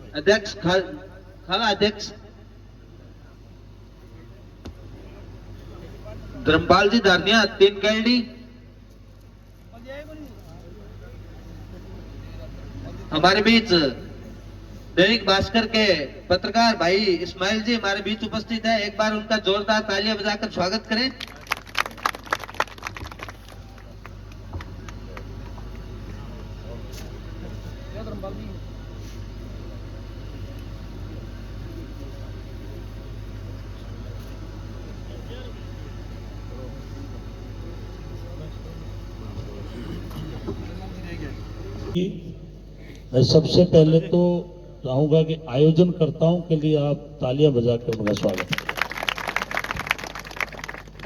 अध्यक्ष खाला अध्यक्ष धर्मपाल जी धारनिया 3 कैंडी। हमारे बीच दैनिक भास्कर के पत्रकार भाई इस्माइल जी हमारे बीच उपस्थित है। एक बार उनका जोरदार तालियां बजाकर स्वागत करें। मैं सबसे पहले तो चाहूंगा कि आयोजनकर्ताओं के लिए आप तालियां बजाकर उनका स्वागत करें।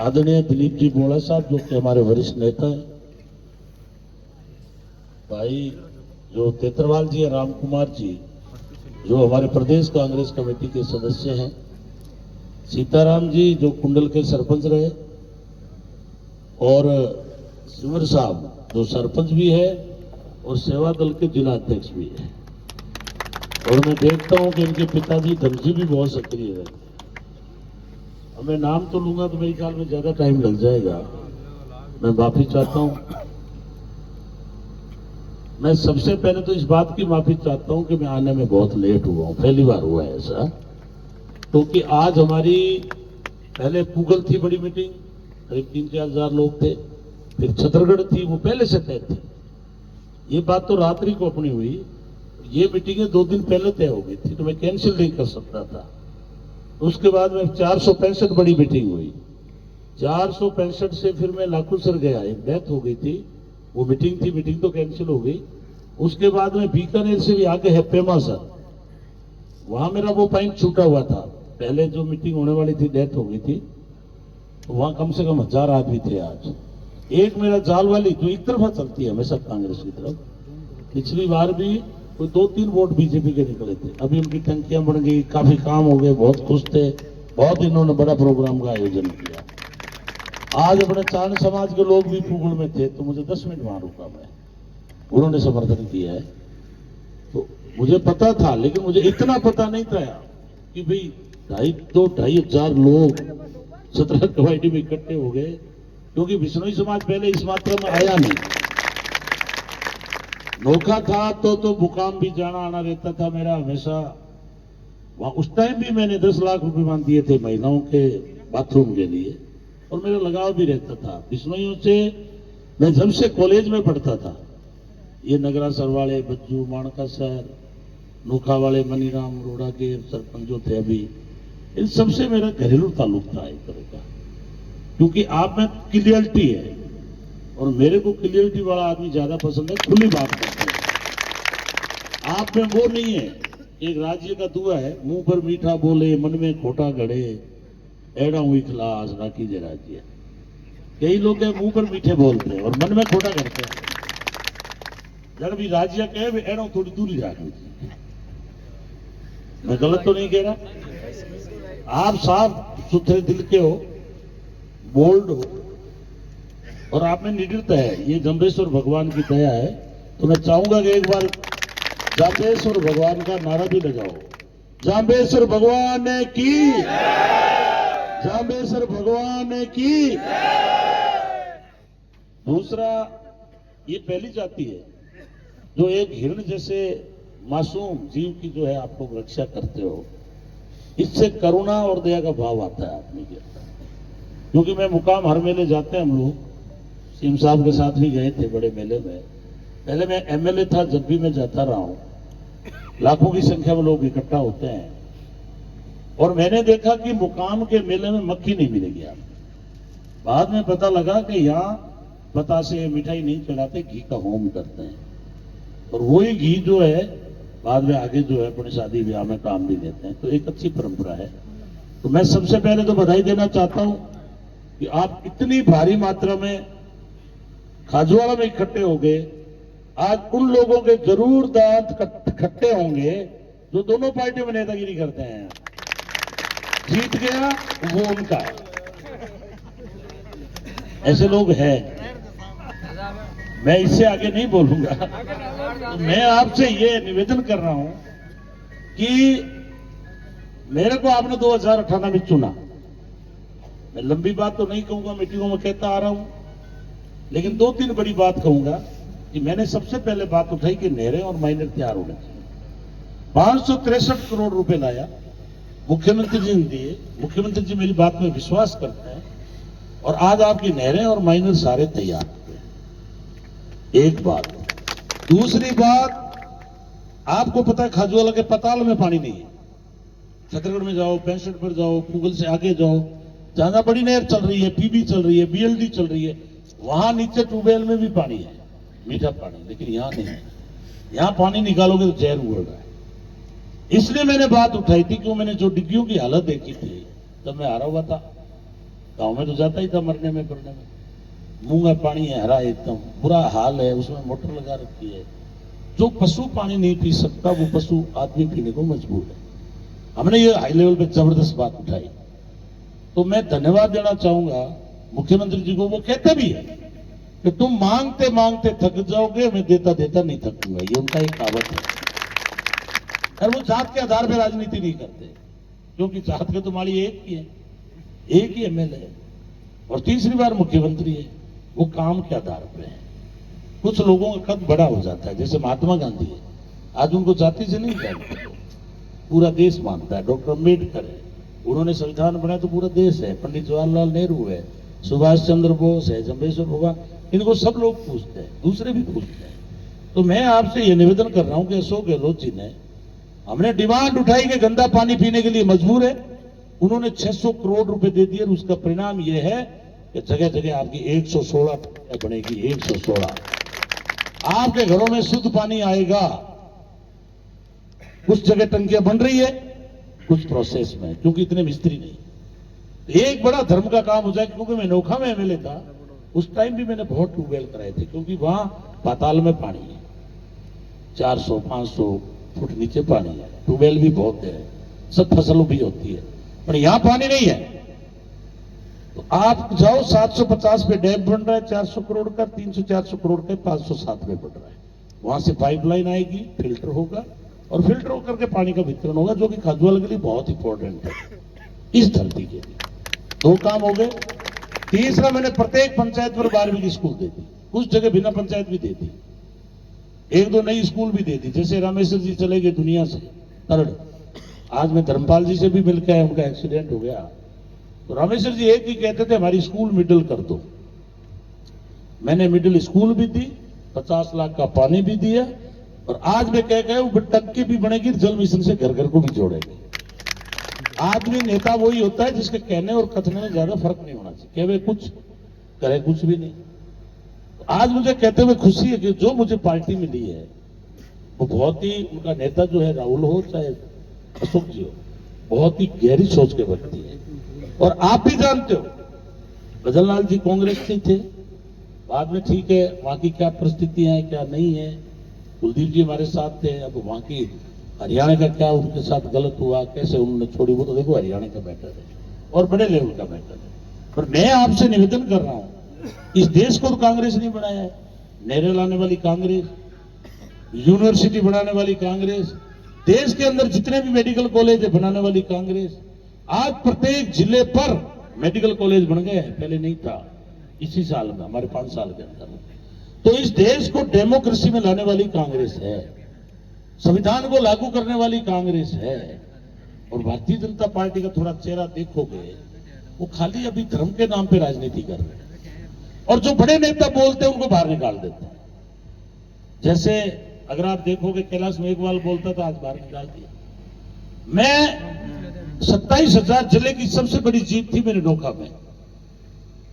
आदरणीय दिलीप जी बोड़ा साहब जो कि हमारे वरिष्ठ नेता हैं, भाई जो तेतरवाल जी है, राम कुमार जी जो हमारे प्रदेश कांग्रेस कमेटी के सदस्य हैं, सीताराम जी जो कुंडल के सरपंच रहे, और सिमर साहब जो सरपंच भी है और सेवा दल के जिला अध्यक्ष भी है। और मैं देखता हूं कि इनके पिताजी धमजी भी बहुत सक्रिय है। अब मैं नाम तो लूंगा तो मेरे ख्याल में ज्यादा टाइम लग जाएगा, मैं माफी चाहता हूं। मैं सबसे पहले तो इस बात की माफी चाहता हूं कि मैं आने में बहुत लेट हुआ हूं, पहली बार हुआ है ऐसा। क्योंकि आज हमारी पहले पूगल थी बड़ी मीटिंग, करीब 3-4 हजार लोग थे, फिर छतरगढ़ थी, वो पहले से तय थी। ये बात तो रात्रि को अपनी हुई, ये मीटिंगें 2 दिन पहले तय हो गई थी, तो मैं कैंसिल नहीं कर सकता था। उसके बाद में 465 बड़ी मीटिंग हुई, 465 से फिर मैं लाखूसर गया, एक डेथ हो गई थी, वो मीटिंग थी, मीटिंग तो कैंसिल हो गई। उसके बाद में बीकानेर से भी आगे है पेमासर, वहां मेरा वो पॉइंट छूटा हुआ था। पहले जो मीटिंग होने वाली थी डेथ हो गई थी, तो वहां कम से कम 1000 आदमी थे। आज एक मेरा जाल वाली जो एक तरफा चलती है हमेशा कांग्रेस की तरफ, पिछली बार भी कोई 2-3 वोट बीजेपी के निकले थे, अभी उनकी टंकियां बढ़ गई, काफी काम हो गए, बहुत खुश थे, बहुत इन्होंने बड़ा प्रोग्राम का आयोजन किया। आज अपने चारण समाज के लोग भी पूगल में थे, तो मुझे 10 मिनट वहां रुका मैं, उन्होंने समर्थन किया है। तो मुझे पता था, लेकिन मुझे इतना पता नहीं था कि भाई 2,500 लोग 17 कमेटी में इकट्ठे हो गए, क्योंकि बिश्नोई समाज पहले इस मात्रा में आया नहीं। नौका था तो मुकाम भी जाना आना रहता था मेरा हमेशा वहां। उस टाइम भी मैंने 10 लाख रुपए मान दिए थे महिलाओं के बाथरूम के लिए, और मेरा लगाव भी रहता था बिश्नोइयों से। मैं जब से कॉलेज में पढ़ता था, ये नगरासर वाले बच्चू, माणका सर, नोखा वाले मनीराम रोड़ा के सरपंच जो थे अभी, इन सबसे मेरा घरेलू ताल्लुक था एक तरह का। क्योंकि आप में क्लियरिटी है, और मेरे को क्लियरिटी वाला आदमी ज्यादा पसंद है, खुली बात करते हैं। आप में वो नहीं है। एक राज्य का दुआ है, मुंह पर मीठा बोले मन में खोटा गढ़े, एड़ा हुई खलास राखी जे राज्य। कई लोग मुंह पर मीठे बोलते हैं और मन में खोटा करते हैं। जब भी राज्य कहे एड़ा थोड़ी दूरी राखनी चाहिए। मैं गलत तो नहीं कह रहा। आप साफ सुथरे दिल के हो, बोल्ड हो, और आप में निडरता है, ये जम्बेश्वर भगवान की दया है। तो मैं चाहूंगा कि एक बार जाम्बेश्वर भगवान का नारा भी लगाओ, जाम्बेश्वर भगवान की, जाम्बेश्वर भगवान की। दूसरा, ये पहली जाति है जो एक हिरण जैसे मासूम जीव की जो है आप लोग रक्षा करते हो। इससे करुणा और दया का भाव आता है आदमी के अंदर। क्योंकि मैं मुकाम हर मेले जाते हैं हम लोग, सीएम साहब के साथ भी गए थे बड़े मेले में। पहले मैं एमएलए था, जब भी मैं जाता रहा हूं, लाखों की संख्या में लोग इकट्ठा होते हैं, और मैंने देखा कि मुकाम के मेले में मक्खी नहीं मिलेगी आपको। बाद में पता लगा कि यहां बतासे मिठाई नहीं चढ़ाते, घी का होम करते हैं, और वही घी जो है बाद में आगे जो है अपनी शादी ब्याह में काम भी देते हैं। तो एक अच्छी परंपरा है। तो मैं सबसे पहले तो बधाई देना चाहता हूं कि आप इतनी भारी मात्रा में खाजवाड़ा में इकट्ठे हो गए। आज उन लोगों के जरूर दांत खट्टे होंगे जो दोनों पार्टियों में नेतागिरी करते हैं। जीत गया वो उनका, ऐसे लोग हैं। मैं इससे आगे नहीं बोलूंगा। तो मैं आपसे ये निवेदन कर रहा हूं कि मेरे को आपने 2018 में चुना। मैं लंबी बात तो नहीं कहूंगा, मीटिंगों में कहता आ रहा हूं, लेकिन 2-3 बड़ी बात कहूंगा कि मैंने सबसे पहले बात उठाई कि नहरें और माइनर तैयार होने चाहिए। 563 करोड़ रुपए लाया, मुख्यमंत्री जी ने दिए। मुख्यमंत्री जी मेरी बात में विश्वास करते हैं और आज आपकी नहरें और माइनर सारे तैयार हुए। एक बात। दूसरी बात, आपको पता है खाजूवाला के पताल में पानी नहीं है। छत्तीसगढ़ में जाओ, 65 पर जाओ, पूगल से आगे जाओ, जहां बड़ी नहर चल रही है, पीबी चल रही है, बीएलडी चल रही है, वहां नीचे ट्यूबवेल में भी पानी है, मीठा पानी, लेकिन यहां नहीं है। यहां पानी निकालोगे तो जहर उगल रहा है। इसलिए मैंने बात उठाई थी क्यों, मैंने जो डिग्गियों की हालत देखी थी तब मैं हारा हुआ था। गांव में तो जाता ही था मरने में पड़ने में। मुंह में पानी है, हरा एकदम बुरा हाल है, उसमें मोटर लगा रखी है। जो पशु पानी नहीं पी सकता वो पशु आदमी पीने को मजबूर है। हमने ये हाई लेवल पे जबरदस्त बात उठाई। तो मैं धन्यवाद देना चाहूंगा मुख्यमंत्री जी को। वो कहते भी है कि तुम मांगते मांगते थक जाओगे, मैं देता देता नहीं थकूंगा। ये उनका एक कहावत है। और वो जात के आधार पर राजनीति नहीं करते, क्योंकि जात के तुम्हारी एक ही है, एक ही एमएलए है और तीसरी बार मुख्यमंत्री है। वो काम के आधार पर है। कुछ लोगों का कद बड़ा हो जाता है, जैसे महात्मा गांधी है, आज उनको जाति से नहीं जानते, पूरा देश मानता है। डॉक्टर अम्बेडकर है, उन्होंने संविधान बनाया तो पूरा देश है। पंडित जवाहरलाल नेहरू है, सुभाष चंद्र बोस है, जम्बेश्वर भगवान, इनको सब लोग पूछते हैं, दूसरे भी पूछते हैं। तो मैं आपसे ये निवेदन कर रहा हूं कि अशोक गहलोत जी ने, हमने डिमांड उठाई कि गंदा पानी पीने के लिए मजबूर है, उन्होंने 600 करोड़ रुपए दे दिए। उसका परिणाम यह है कि जगह जगह आपकी 116 बनेगी, 116 आपके घरों में शुद्ध पानी आएगा। कुछ जगह टंकियां बन रही है, कुछ प्रोसेस में, क्योंकि इतने मिस्त्री नहीं। एक बड़ा धर्म का काम हो जाए, क्योंकि मैं नोखा में एमएलए था, उस टाइम भी मैंने बहुत ट्यूबवेल कराए थे, क्योंकि वहां पाताल में पानी है, 400-500 फुट नीचे पानी है, ट्यूबवेल भी बहुत है, सब फसलों भी होती है, पर यहां पानी नहीं है। तो आप जाओ, 750 पे डैम बन रहा है 400 करोड़ का, 300-400 करोड़ का 507 में बन रहा है। वहां से पाइपलाइन आएगी, फिल्टर होगा और फिल्टर होकर के पानी का वितरण होगा, जो कि खाजूवाला के लिए बहुत इंपॉर्टेंट है इस धरती के लिए। 2 काम हो गए। तीसरा, मैंने प्रत्येक पंचायत पर 12वीं की स्कूल दे दी, कुछ जगह बिना पंचायत भी दे दी, 1-2 नई स्कूल भी दे दी। जैसे रामेश्वर जी चले गए दुनिया से, तरड़, आज मैं धर्मपाल जी से भी मिलकर आया, उनका एक्सीडेंट हो गया। तो रामेश्वर जी एक ही कहते थे, हमारी स्कूल मिडिल कर दो। मैंने मिडिल स्कूल भी दी, 50 लाख का पानी भी दिया, और आज मैं कह गया हूं टंकी भी बनेगी, जल मिशन से घर घर को भी जोड़ेंगे। आदमी नेता वही होता है जिसके कहने और कथने में ज्यादा फर्क नहीं होना चाहिए, कहे कुछ करे कुछ भी नहीं। तो आज मुझे कहते हुए खुशी है कि जो मुझे पार्टी मिली है वो बहुत ही, उनका नेता जो है राहुल हो चाहे अशोक जी हो, बहुत ही गहरी सोच के व्यक्ति है। और आप भी जानते हो, भजनलाल जी कांग्रेस से थे, बाद में ठीक है वहां की क्या परिस्थितियां हैं क्या नहीं है, कुलदीप जी हमारे साथ थे। अब वहां की हरियाणा का क्या उनके साथ गलत हुआ, कैसे उन्होंने छोड़ी, वो तो देखो हरियाणा का मैटर है और बड़े लेवल का मैटर है। पर मैं आपसे निवेदन कर रहा हूं, इस देश को तो कांग्रेस नहीं बनाया है, नहरें लाने वाली कांग्रेस, यूनिवर्सिटी बनाने वाली कांग्रेस, देश के अंदर जितने भी मेडिकल कॉलेज है बनाने वाली कांग्रेस। आज प्रत्येक जिले पर मेडिकल कॉलेज बन गए हैं, पहले नहीं था, इसी साल में, हमारे 5 साल के अंदर। तो इस देश को डेमोक्रेसी में लाने वाली कांग्रेस है, संविधान को लागू करने वाली कांग्रेस है। और भारतीय जनता पार्टी का थोड़ा चेहरा देखोगे, वो खाली अभी धर्म के नाम पे राजनीति कर रहे हैं, और जो बड़े नेता बोलते हैं उनको बाहर निकाल देते हैं। जैसे अगर आप देखोगे कैलाश मेघवाल बोलता था, आज बाहर निकाल दिया। मैं 27,000 जिले की सबसे बड़ी जीत थी मेरे नोखा में,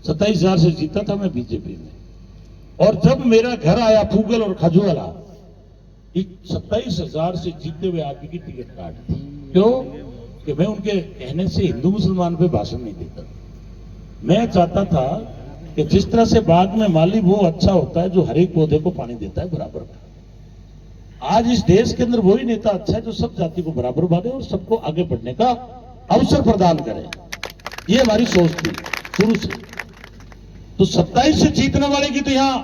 27,000 से जीता था मैं बीजेपी में। और जब मेरा घर आया पूगल और खजुआला, 27,000 से जीते हुए आदमी की टिकट काट दी। क्यों? कि मैं उनके कहने से हिंदू मुसलमान पे भाषण नहीं देता। मैं चाहता था कि जिस तरह से बाग में माली वो अच्छा होता है जो हर एक पौधे को पानी देता है बराबर का, आज इस देश के अंदर वही नेता अच्छा है जो सब जाति को बराबर बांधे और सबको आगे बढ़ने का अवसर प्रदान करे। ये हमारी सोच थी शुरू से। तो 27 से जीतने वाले की तो यहां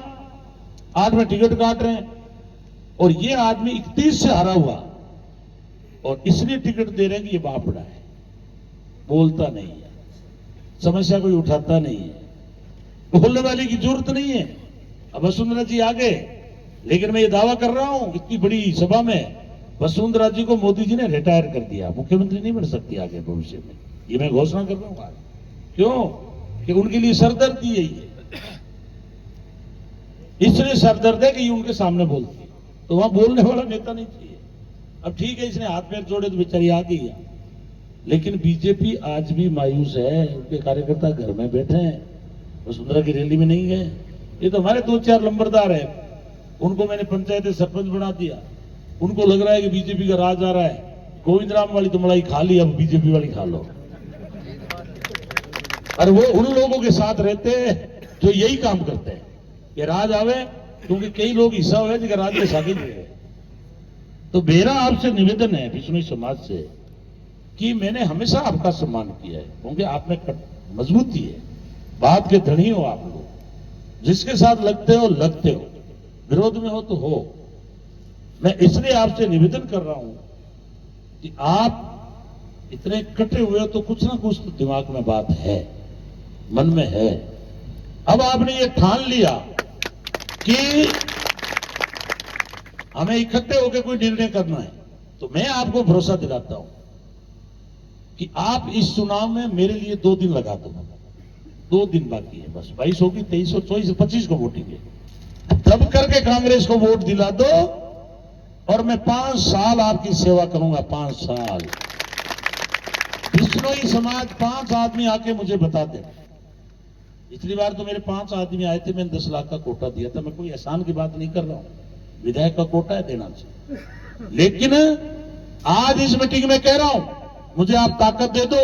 8 में टिकट काट रहे हैं, और ये आदमी 31 से हारा हुआ और इसलिए टिकट दे रहे हैं कि ये बापड़ा है, बोलता नहीं है, समस्या कोई उठाता नहीं है, बोलने वाले की जरूरत नहीं है। अब वसुंधरा जी आ गए, लेकिन मैं ये दावा कर रहा हूं इतनी बड़ी सभा में, वसुंधरा जी को मोदी जी ने रिटायर कर दिया, मुख्यमंत्री नहीं बन सकती आगे भविष्य में, ये मैं घोषणा कर रहा हूं आज। क्यों? कि उनके लिए सरदर्दी यही है, इसलिए सरदर्द है कि ये उनके सामने बोलती है, तो वहां बोलने वाला नेता नहीं चाहिए। अब ठीक है, इसने हाथ पैर जोड़े तो बेचारी आ गई, लेकिन बीजेपी आज भी मायूस है, उनके कार्यकर्ता घर में बैठे हैं, वसुंधरा की रैली में नहीं गए। ये तो हमारे 2-4 लंबरदार है, उनको मैंने पंचायत सरपंच बना दिया, उनको लग रहा है कि बीजेपी का राज आ रहा है, गोविंद राम वाली तो मलाई खा ली, अब बीजेपी वाली खा लो। और वो उन लोगों के साथ रहते हैं जो यही काम करते हैं कि राज आवे, क्योंकि कई लोग हिस्सा हुए जिनका राज में शादी हुए। तो मेरा आपसे निवेदन है बिश्नोई समाज से कि मैंने हमेशा आपका सम्मान किया है, क्योंकि आप में मजबूती है, बात के धनी हो आप लोग, जिसके साथ लगते हो, विरोध में हो तो हो। मैं इसलिए आपसे निवेदन कर रहा हूं कि आप इतने कटे हुए हो तो कुछ ना कुछ तो दिमाग में बात है, मन में है। अब आपने ये ठान लिया कि हमें इकट्ठे होकर कोई निर्णय करना है, तो मैं आपको भरोसा दिलाता हूं कि आप इस चुनाव में मेरे लिए 2 दिन लगा दो। 2 दिन बाकी है बस, 22 होगी, 23 हो, 24 25 को वोटिंग है, तब करके कांग्रेस को वोट दिला दो और मैं 5 साल आपकी सेवा करूंगा। 5 साल बिश्नोई समाज 5 आदमी आके मुझे बता दे। पिछली बार तो मेरे 5 आदमी आए थे, मैंने 10 लाख का कोटा दिया था। मैं कोई एहसान की बात नहीं कर रहा हूं, विधायक का कोटा है, देना चाहिए। लेकिन आज इस मीटिंग में कह रहा हूं, मुझे आप ताकत दे दो,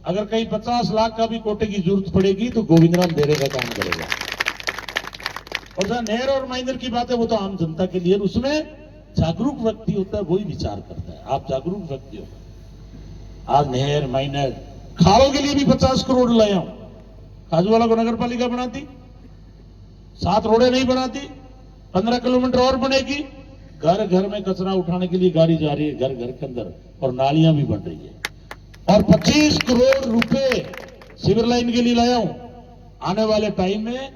अगर कहीं 50 लाख का भी कोटे की जरूरत पड़ेगी तो गोविंद राम डेरे का काम करेगा। और जहां नहर और माइनर की बात है वो तो आम जनता के लिए, उसमें जागरूक व्यक्ति होता है, वही विचार करता है। आप जागरूक व्यक्ति हो। आज नहर माइनर खालों के लिए भी 50 करोड़ लाया हूं। खाजूवाला को नगर पालिका बनाती, 7 रोडें नहीं बनाती, 15 किलोमीटर और बनेगी। घर घर में कचरा उठाने के लिए गाड़ी जा रही है, घर घर के अंदर, और नालियां भी बन रही है। और 25 करोड़ रुपए सीवर लाइन के लिए लाया हूं। आने वाले टाइम में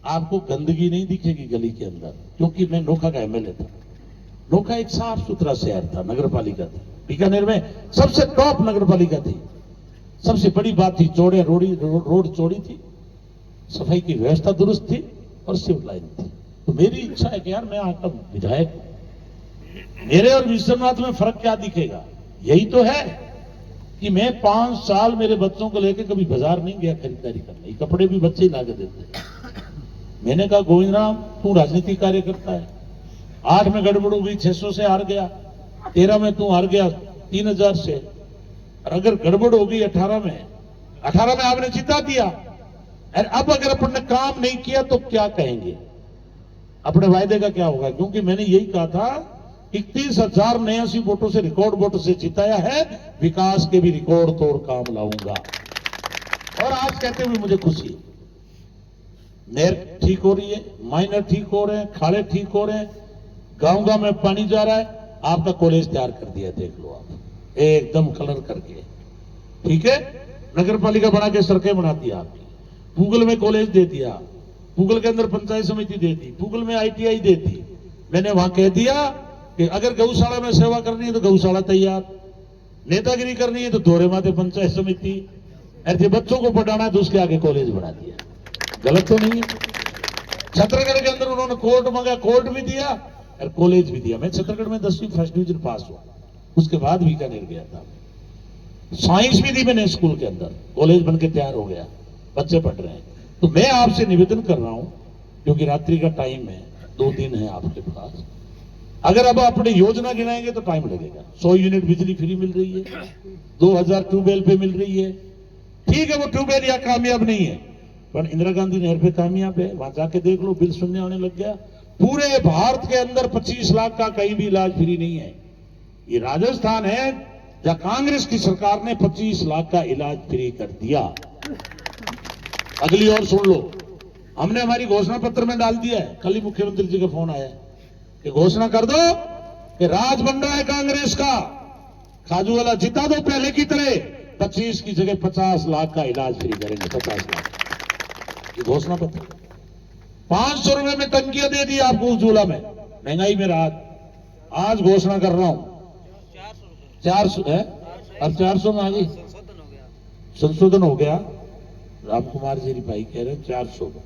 आपको गंदगी नहीं दिखेगी गली के अंदर, क्योंकि मैं नोखा का एमएलए था। नोखा एक साफ सुथरा शहर था, नगर पालिका थी, बीकानेर में सबसे टॉप नगर पालिका थी। सबसे बड़ी बात थी, चौड़े रोड चौड़ी थी, सफाई की व्यवस्था दुरुस्त थी और सिविल लाइन थी। तो मेरी इच्छा है कि यार मैं आपका विधायक हूं, मेरे और विश्वनाथ में फर्क क्या दिखेगा? यही तो है कि मैं 5 साल मेरे बच्चों को लेकर कभी बाजार नहीं गया खरीदारी करने, कपड़े भी बच्चे ही ला के देते हैं। मैंने कहा गोविंद राम तू राजनीतिक कार्य करता है, 8 में गड़बड़ हो गई, 600 से हार गया, 13 में तू हार गया 3000 से, और अगर गड़बड़ हो गई 18 में आपने जिता दिया। और अब अगर अपन ने काम नहीं किया तो क्या कहेंगे? अपने वायदे का क्या होगा? क्योंकि मैंने यही कहा था, 31,089 वोटों से, रिकॉर्ड वोटों से जिताया है, विकास के भी रिकॉर्ड तोड़ काम लाऊंगा। और आज कहते हुए मुझे खुशी है, नहर ठीक हो रही है, माइनर ठीक हो रहे हैं, खाड़े ठीक हो रहे हैं, गांव गांव में पानी जा रहा है। आपका कॉलेज तैयार कर दिया, देख लो आप, एकदम कलर करके, ठीक है। नगर पालिका बना के सड़कें बना दी आपकी, पूगल में कॉलेज दे दिया, पूगल के अंदर पंचायत समिति दे दी, पूगल में ITI दे दी। मैंने वहां कह दिया कि अगर गौशाला में सेवा करनी है तो गौशाला तैयार, नेतागिरी करनी है तो दोहरे माथे पंचायत समिति, ऐसे बच्चों को पढ़ाना है तो उसके आगे कॉलेज बना दिया। गलत तो नहीं है? छत्तीसगढ़ के अंदर उन्होंने कोर्ट मांगा, कोर्ट भी दिया और कॉलेज भी दिया। मैं छत्तीसगढ़ में 10वीं फर्स्ट डिवीजन पास हुआ, उसके बाद बीकानेर गया था। साइंस भी दी मैंने स्कूल के अंदर, कॉलेज बनके तैयार हो गया, बच्चे पढ़ रहे हैं। तो मैं आपसे निवेदन कर रहा हूं, क्योंकि रात्रि का टाइम है, 2 दिन है आपके पास, अगर अब अपनी योजना गिनाएंगे तो टाइम लगेगा। 100 यूनिट बिजली फ्री मिल रही है, 2000 ट्यूबवेल पे मिल रही है, ठीक है वो ट्यूबवेल या कामयाब नहीं है, पर इंदिरा गांधी नहर पे कामयाब है। वहां जाके देख लो, बिल शून्य आने लग गया। पूरे भारत के अंदर 25 लाख का कहीं भी इलाज फ्री नहीं है। ये राजस्थान है जहां कांग्रेस की सरकार ने 25 लाख का इलाज फ्री कर दिया। अगली और सुन लो, हमने हमारी घोषणा पत्र में डाल दिया है, कल ही मुख्यमंत्री जी का फोन आया कि घोषणा कर दो कि राज बन रहा है कांग्रेस का, खाजूवाला जिता दो पहले की तरह, 25 की जगह 50 लाख का इलाज फ्री करेंगे, 50 लाख ये घोषणा पत्र। 500 रुपए में टंकियां दे दी आपको उज्ज्वला में, महंगाई में राहत। आज घोषणा कर रहा हूं 400 है, अब 400 में आ गई, संशोधन हो गया। राम कुमार जी भाई कह रहे हैं 400 में।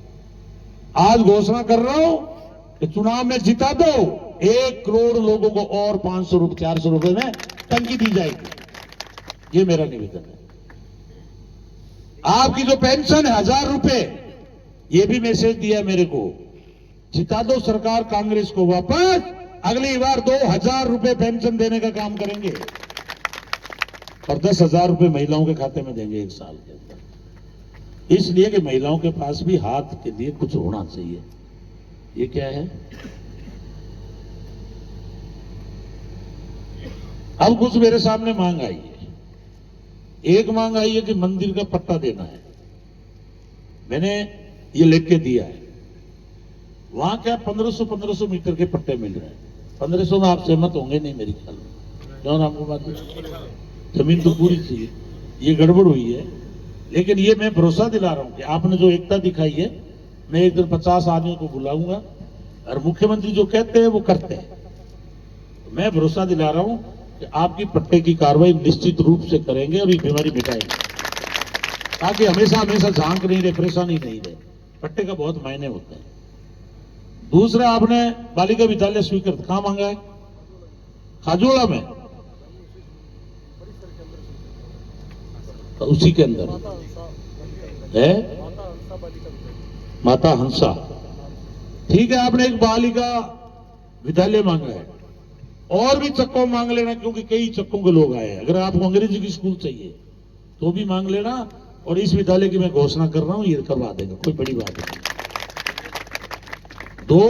आज घोषणा कर रहा हूं कि चुनाव में जिता दो, 1 करोड़ लोगों को और 500 रुपए 400 रुपए में टंकी दी जाएगी। ये मेरा निवेदन है। आपकी जो पेंशन है 1000 रुपए, ये भी मैसेज दिया मेरे को, जिता दो सरकार कांग्रेस को वापस, अगली बार 2000 रुपए पेंशन देने का काम करेंगे और 10,000 रुपए महिलाओं के खाते में देंगे 1 साल के अंदर। इसलिए कि महिलाओं के पास भी हाथ के लिए कुछ होना चाहिए। ये क्या है? अब कुछ मेरे सामने मांग आई है। एक मांग आई है कि मंदिर का पट्टा देना है, मैंने ये लिख के दिया है। वहां क्या 1500 मीटर के पट्टे मिल रहे हैं। 1500 में आप सहमत होंगे नहीं मेरी ख्याल में, क्यों आपको बात? जमीन तो पूरी थी, ये गड़बड़ हुई है। लेकिन ये मैं भरोसा दिला रहा हूं कि आपने जो एकता दिखाई है, मैं एक दिन 50 आदमियों को बुलाऊंगा और मुख्यमंत्री जो कहते हैं वो करते हैं। मैं भरोसा दिला रहा हूं कि आपकी पट्टे की कार्रवाई निश्चित रूप से करेंगे और ये बीमारी मिटाएंगे, ताकि हमेशा हमेशा झांक नहीं रहे, परेशानी नहीं रहे। पट्टे का बहुत मायने होते हैं। दूसरा, आपने बालिका विद्यालय स्वीकृत कहां मांगा है? खाजूवाड़ा में, तो उसी के अंदर है माता हंसा। ठीक है, आपने एक बालिका विद्यालय मांगा है, और भी चक्कों मांग लेना, क्योंकि कई चक्कों के लोग आए हैं। अगर आपको अंग्रेजी की स्कूल चाहिए तो भी मांग लेना, और इस विद्यालय की मैं घोषणा कर रहा हूं, ये करवा देगा, कोई बड़ी बात नहीं। 2,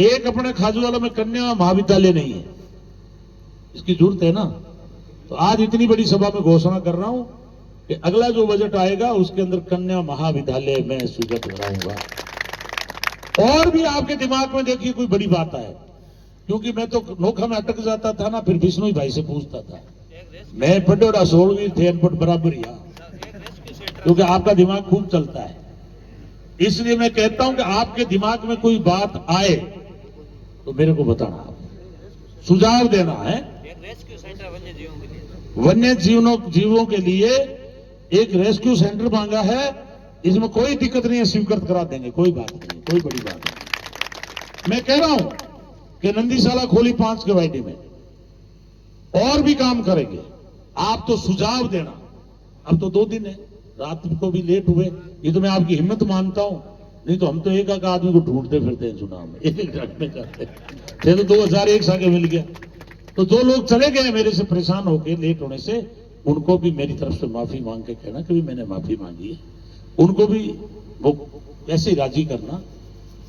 एक अपने खाजूवाला में कन्या महाविद्यालय नहीं है, इसकी जरूरत है ना। तो आज इतनी बड़ी सभा में घोषणा कर रहा हूं कि अगला जो बजट आएगा उसके अंदर कन्या महाविद्यालय में स्वीकृत कराऊंगा। और भी आपके दिमाग में देखिए कोई बड़ी बात आए, क्योंकि मैं तो नोखा में अटक जाता था ना, फिर विष्णु भाई से पूछता था। मैं पटोरा 16वीं थे, अनपढ़ बराबर ही, क्योंकि आपका दिमाग खूब चलता है। इसलिए मैं कहता हूं कि आपके दिमाग में कोई बात आए तो मेरे को बताना, सुझाव देना है। वन्य जीवों के लिए एक रेस्क्यू सेंटर मांगा है, इसमें कोई दिक्कत नहीं है, स्वीकृत करा देंगे, कोई बात नहीं, कोई बड़ी बात नहीं। मैं कह रहा हूं कि नंदीशाला खोली 5 के वाइडी में, और भी काम करेंगे। आप तो सुझाव देना। अब तो 2 दिन है, रात को भी लेट हुए, ये तो मैं आपकी हिम्मत मानता हूं, नहीं तो हम तो एक आदमी को ढूंढते फिरते हैं चुनाव में, एक घंटे में जाते हैं। तो 2001 साके मिल गया। तो जो लोग चले गए मेरे से परेशान होकर लेट होने से, उनको भी मेरी तरफ से माफी मांग के कहना कि भी मैंने माफी मांगी है। उनको भी वो ऐसे ही राजी करना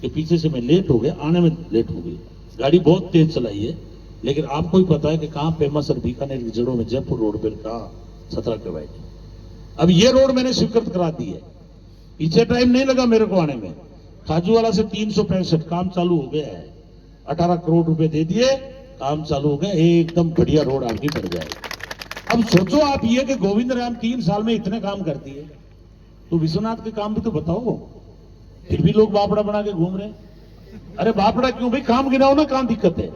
कि पीछे से मैं लेट हो गया, आने में लेट हो गई, गाड़ी बहुत तेज चलाई है। लेकिन आपको ही पता है कि कहां फेमस और बीकानेर की जड़ों में जयपुर रोड पर, कहां 17 के वाइडी। अब ये रोड मैंने स्वीकृत करा दी है, पीछे टाइम नहीं लगा मेरे को आने में। खाजूवाला से 365 काम चालू हो गया है, 18 करोड़ रुपए दे दिए, काम चालू हो गया, एकदम बढ़िया रोड आपकी बन जाएगी। अब सोचो आप ये कि गोविंद राम 3 साल में इतने काम कर दिए, तो विश्वनाथ के काम भी तो बताओ। फिर भी लोग बापड़ा बना के घूम रहे हैं। अरे बापड़ा क्यों भाई, काम गिनाओ ना, कहां दिक्कत है।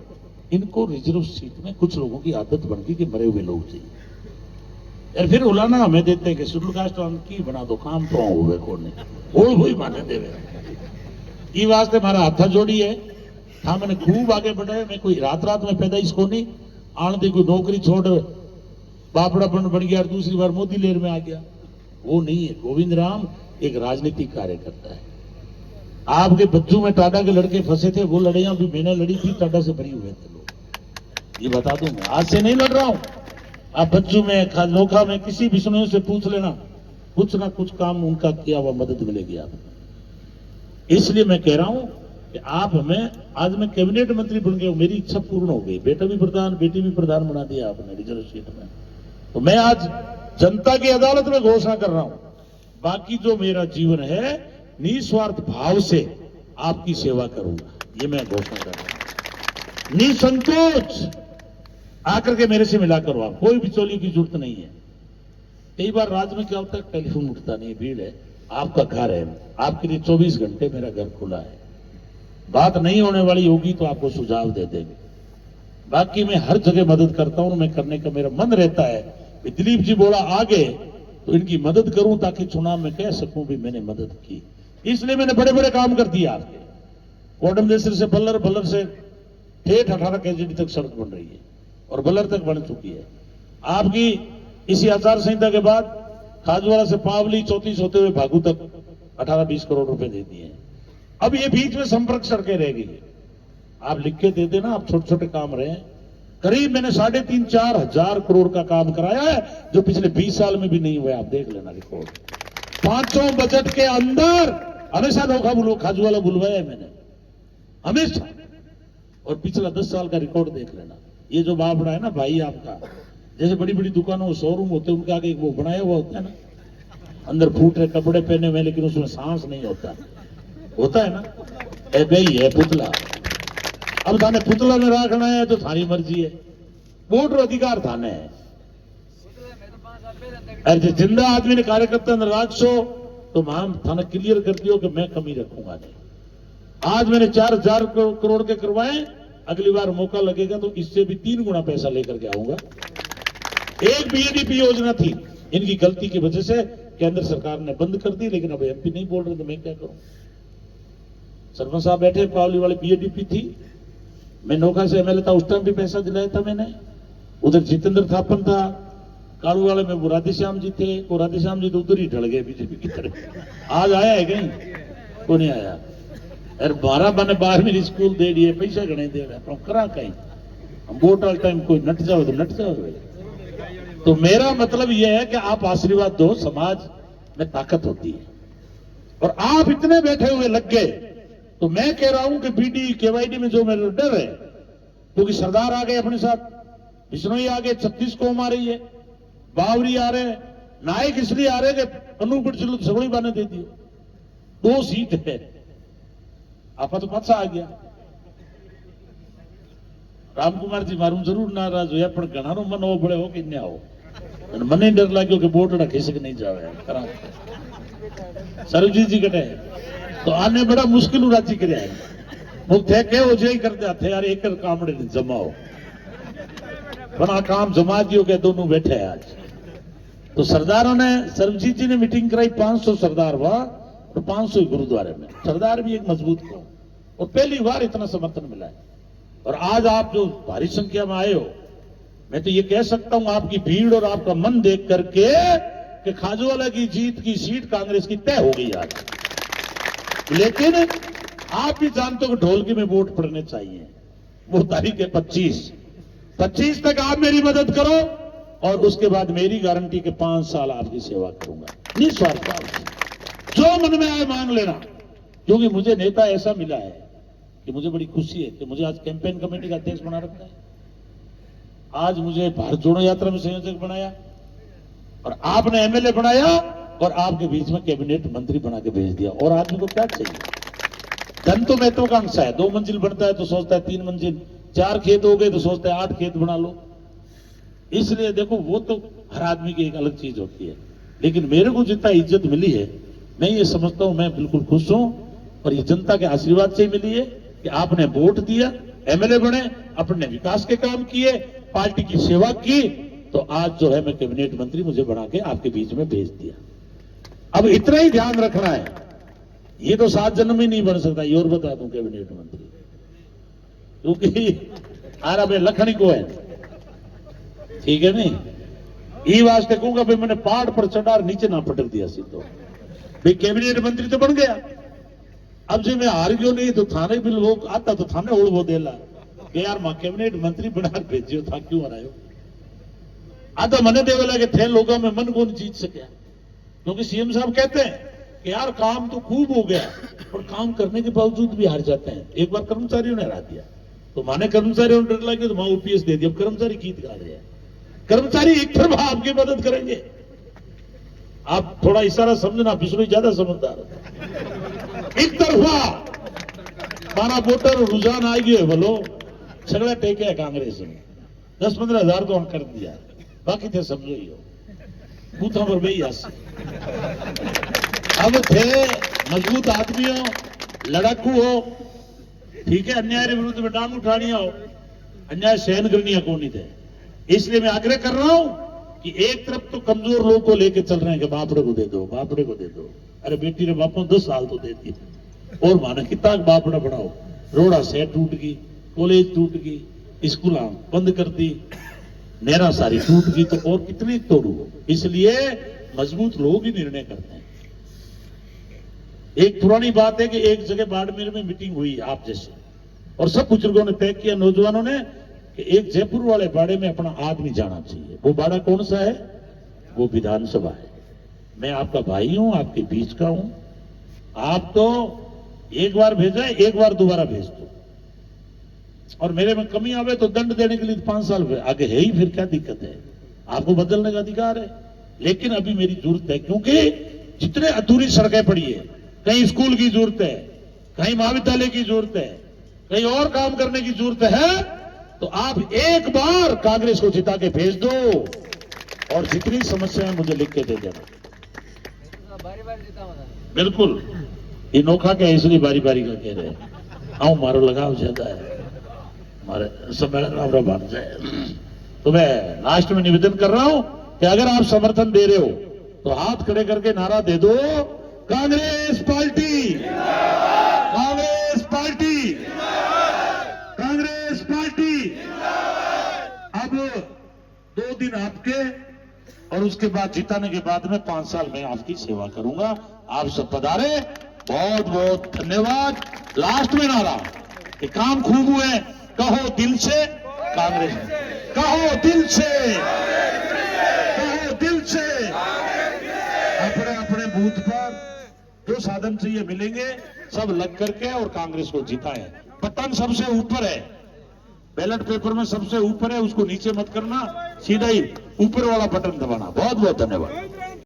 इनको रिजर्व सीट में कुछ लोगों की आदत बन गई कि मरे हुए लोग चाहिए, और फिर उलाना हमें देते हैं कि शेड्यूल कास्ट की बना दो, काम तो हुए कोने और वही माने देवे। ये वास्ते हमारा हाथा जोड़ी है। हाँ, मैंने खूब आगे बढ़ाया। मैं कोई रात में पैदा इसको नहीं आने दे, कोई नौकरी छोड़ बापड़ा बन गया और दूसरी बार मोदी लेर में आ गया, वो नहीं है। गोविंद राम एक राजनीतिक कार्यकर्ता है। आपके बच्चों में टाटा के लड़के फंसे थे, वो लड़ाइयां भी मैंने लड़ी थी, टाटा से भरी हुए थे लोग, ये बता दूं मैं। आज से नहीं लड़ रहा हूं। आप बच्चों में, नोखा में, किसी भी सुने से पूछ लेना, कुछ ना कुछ काम उनका किया हुआ मदद मिलेगी आपको। इसलिए मैं कह रहा हूं कि आप हमें, आज मैं कैबिनेट मंत्री बन गया, मेरी इच्छा पूर्ण हो गई। बेटा भी प्रधान, बेटी भी प्रधान बना दिया आपने रिजर्व सीट में। तो मैं आज जनता की अदालत में घोषणा कर रहा हूं, बाकी जो मेरा जीवन है निस्वार्थ भाव से आपकी सेवा करूंगा, ये मैं घोषणा कर रहा हूं। निसंकोच आकर के मेरे से मिला करो। आप कोई बिचौलिए की जरूरत नहीं है। कई बार रात में क्या होता है, टेलीफोन उठता नहीं, भीड़ है, आपका घर है, आपके लिए 24 घंटे मेरा घर खुला है। बात नहीं होने वाली होगी तो आपको सुझाव दे देंगे। बाकी मैं हर जगह मदद करता हूं, मैं करने का मेरा मन रहता है कि दिलीप जी बोला आगे तो इनकी मदद करूं ताकि चुनाव में कह सकूं भी मैंने मदद की। इसलिए मैंने बड़े बड़े काम कर दिए आपके। कोडमदेसर से बल्लर, बल्लर से ठेठ 18 केजीडी तक सड़क बन रही है और बल्लर तक बन चुकी है। आपकी इसी आचार संहिता के बाद खाजवाड़ा से पावली 34 होते हुए भागू तक 18-20 करोड़ रुपए दे दिए हैं। अब ये बीच में संपर्क सड़कें रह गई है, आप लिख के दे देना। आप छोटे छोटे काम रहे हैं, करीब मैंने 3,500-4 हजार करोड़ का काम कराया है जो पिछले 20 साल में भी नहीं हुआ। आप देख लेना रिकॉर्ड। 5 बजट के अंदर हमेशा धोखा खाजवाड़ा बुलवाया है मैंने, हमेशा। और पिछला 10 साल का रिकॉर्ड देख लेना। ये जो बापड़ा है ना भाई आपका, जैसे बड़ी बड़ी दुकानों शोरूम होते हैं उनके आगे वो बनाया हुआ होता है ना, अंदर फूट रहे कपड़े पहने हुए लेकिन उसमें सांस नहीं होता है ना, ए भाई है पुतला। अब थाने पुतला में रखना है तो थारी मर्जी है, वोट रो अधिकार थाने है। अरे जिंदा आदमी ने कार्यकर्ता ने राखो तो मान थाना क्लियर कर दियो कि मैं कमी रखूंगा नहीं। आज मैंने 4,000 करोड़ के करवाए, अगली बार मौका लगेगा तो इससे भी 3 गुना पैसा लेकर के आऊंगा। एक बीएडीपी योजना थी, इनकी गलती की वजह से केंद्र सरकार ने बंद कर दी, लेकिन अब एमपी नहीं बोल रहे तो मैं क्या करूं। सरपंच साहब बैठे, पावली वाली बीएडीपी थी, मैं नोखा से एमएलए था, उस टाइम भी पैसा दिलाया था मैंने। उधर जितेंद्र थापन था, कालू वाले में वो राधेश्याम जी थे, वो राधेश्याम जी तो उधर ही ढल गए बीजेपी की तरफ। आज आया है कहीं? को नहीं आया। अरे 12 बने 12वीं स्कूल दे दिए, पैसा गणे दे रहे करा कहीं। हम वोट वाले टाइम कोई नट जाओ तो नट जाओ। तो मेरा मतलब यह है कि आप आशीर्वाद दो, समाज में ताकत होती है। और आप इतने बैठे हुए लग गए तो मैं कह रहा हूं कि बीडी केवाईडी में जो मेरा डर है, क्योंकि सरदार आ गए अपने साथ, बिश्नोई आ गए, 36 कौम आ रही है, बावरी आ रहे हैं, नायक इसलिए आ रहे हैं कि अनूपगढ़ चलो सगड़ी बाने दे दिए, 2 सीट है। आपा तो पाछा आ गया। रामकुमार जी मारू जरूर नाराज हुआ, पर घणानो मन हो बड़े हो कि न आओ। मने डर लाग्यो कि बोटड़ा खिसक नहीं जावे। सरबजीत जी कटे तो आने बड़ा मुश्किल राजी कर थे के हो जे कर दिया थे यार, एक कामड़े जमाओ बड़ा काम जमा दियो के दोनों बैठे हैं आज। तो सरदारों ने, सरबजीत जी ने मीटिंग कराई, 500 सरदार हुआ और 500 गुरुद्वारे में। सरदार भी एक मजबूत कौम, और पहली बार इतना समर्थन मिला है। और आज आप जो भारी संख्या में आए हो, मैं तो ये कह सकता हूं आपकी भीड़ और आपका मन देख करके कि खाजूवाला की जीत की सीट कांग्रेस की तय हो गई आज। लेकिन आप भी जानते हो कि ढोलकी में वोट पड़ने चाहिए। वो तारीख है 25 तक आप मेरी मदद करो और उसके बाद मेरी गारंटी के 5 साल आपकी सेवा करूंगा निस्वार्थ भाव से। जो मन में आए मांग लेना, क्योंकि मुझे नेता ऐसा मिला है कि मुझे बड़ी खुशी है कि मुझे आज कैंपेन कमेटी का अध्यक्ष बना रखा है। आज मुझे भारत जोड़ो यात्रा में संयोजक बनाया और आपने एमएलए बनाया और आपके बीच में कैबिनेट मंत्री बना के भेज दिया। और आदमी को क्या चाहिए? धन तो महत्वाकांक्षा है। 2 मंजिल बनता है तो सोचता है 3 मंजिल, 4 खेत हो गए तो सोचता है 8 खेत बना लो। इसलिए देखो, वो तो हर आदमी की एक अलग चीज होती है, लेकिन मेरे को जितना इज्जत मिली है मैं ये समझता हूं मैं बिल्कुल खुश हूं। और ये जनता के आशीर्वाद से मिली है कि आपने वोट दिया, एमएलए बने, अपने विकास के काम किए, पार्टी की सेवा की, तो आज जो है मैं कैबिनेट मंत्री मुझे बना के आपके बीच में भेज दिया। अब इतना ही ध्यान रखना है, ये तो 7 जन्म ही नहीं बन सकता, ये और बता दूं कैबिनेट मंत्री, क्योंकि आरा में लखनी को है, ठीक है नहीं। ये वास्ते कहूंगा भाई मैंने पहाड़ पर चढ़ा नीचे ना पटक दिया सीधो, भाई कैबिनेट मंत्री तो बन गया। अब जो मैं हार गयो नहीं तो थाने भी लोग आता तो थाने ओढ़ वो देला कि यार मां कैबिनेट मंत्री बना भेजियो था, क्यों हरायो? आधा मने देवेला के थे लोगों में मन को नहीं जीत सके, क्योंकि सीएम साहब कहते हैं कि यार काम तो खूब हो गया, और काम करने के बावजूद भी हार जाते हैं। एक बार कर्मचारियों ने हरा दिया तो माने कर्मचारियों ने डर लगे तो वहां ओपीएस दे दिया। अब कर्मचारी गीत गा रहे हैं, कर्मचारी एक तरफ आपकी मदद करेंगे। आप थोड़ा इशारा समझना, बिश्नोई ज्यादा समझदार है। एक तरफा माना वोटर रुझान आ गए बोलो, सगड़ा टेके है कांग्रेस में 10-15 हजार तो हम कर दिया बाकी थे समझो ही हो बूथों पर भी यस अब थे मजबूत आदमी हो लड़ाकू हो ठीक है अन्याय के विरुद्ध में डांग उठानी हो अन्याय सहन करनी है कौन नहीं थे इसलिए मैं आग्रह कर रहा हूं कि एक तरफ तो कमजोर लोग को लेके चल रहे हैं कि बापड़े को दे दो बापड़े को दे दो अरे बेटी ने बापों 10 साल तो देती और माना कितना बापड़ा बनाओ रोड़ा से टूट गई कॉलेज टूट गई स्कूल बंद कर दी नहरा सारी टूट गई तो और कितनी तोड़ू इसलिए मजबूत लोग ही निर्णय करते हैं एक पुरानी बात है कि एक जगह बाड़मेर में मीटिंग हुई आप जैसे और सब बुजुर्गों ने तय किया नौजवानों ने कि एक जयपुर वाले बाड़े में अपना आदमी जाना चाहिए वो बाड़ा कौन सा है वो विधानसभा है मैं आपका भाई हूं आपके बीच का हूं आप तो एक बार भेजा एक बार दोबारा भेज दो और मेरे में कमी आवे तो दंड देने के लिए 5 साल आगे है ही फिर क्या दिक्कत है आपको बदलने का अधिकार है लेकिन अभी मेरी जरूरत है क्योंकि जितने अधूरी सड़कें पड़ी है कहीं स्कूल की जरूरत है कहीं महाविद्यालय की जरूरत है कहीं और काम करने की जरूरत है तो आप एक बार कांग्रेस को जिता के भेज दो और जितनी समस्याएं मुझे लिख के दे देना बिल्कुल ये नोखा क्या इसलिए बारी बारी का कह रहे हैं आओ मारो लगाव ज्यादा है हमारे सम्मेलन में हमारा भाग जाए तो मैं लास्ट में निवेदन कर रहा हूं कि अगर आप समर्थन दे रहे हो तो हाथ खड़े करके नारा दे दो Congress party Congress party Congress party अब 2 दिन आपके और उसके बाद जिताने के बाद में 5 साल में आपकी सेवा करूंगा आप सब पधारे बहुत बहुत धन्यवाद लास्ट में नारा कि काम खूब हुए कहो दिल से कांग्रेस कहो दिल से कहो दिल से अपने अपने बूथ पर जो साधन चाहिए मिलेंगे सब लग करके और कांग्रेस को जिताएं बटन सबसे ऊपर है बैलेट पेपर में सबसे ऊपर है उसको नीचे मत करना सीधा ही ऊपर वाला बटन दबाना बहुत बहुत धन्यवाद